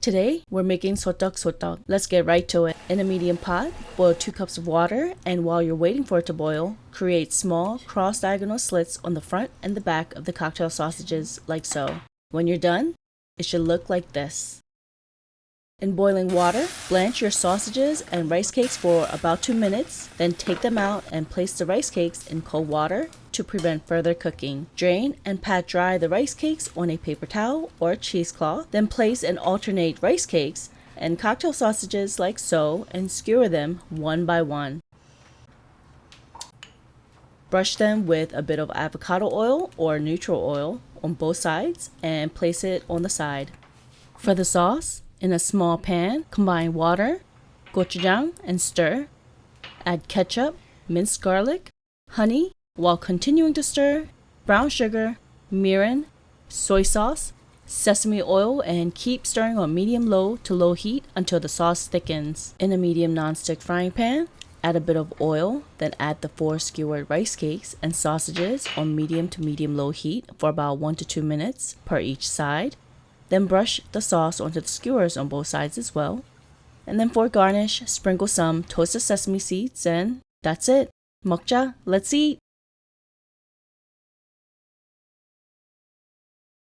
Today, we're making Sotteok Sotteok. Let's get right to it. In a medium pot, boil 2 cups of water, and while you're waiting for it to boil, create small cross-diagonal slits on the front and the back of the cocktail sausages like so. When you're done, it should look like this. In boiling water, blanch your sausages and rice cakes for about 2 minutes, then take them out and place the rice cakes in cold water to prevent further cooking. Drain and pat dry the rice cakes on a paper towel or cheesecloth, then place and alternate rice cakes and cocktail sausages like so and skewer them one by one. Brush them with a bit of avocado oil or neutral oil on both sides and place it on the side. For the sauce, in a small pan, combine water, gochujang, and stir. Add ketchup, minced garlic, honey, while continuing to stir, brown sugar, mirin, soy sauce, sesame oil, and keep stirring on medium-low to low heat until the sauce thickens. In a medium non-stick frying pan, add a bit of oil, then add the 4 skewered rice cakes and sausages on medium to medium-low heat for about 1 to 2 minutes per each side. Then brush the sauce onto the skewers on both sides as well. And then for garnish, sprinkle some toasted sesame seeds and that's it. Mokja, let's eat!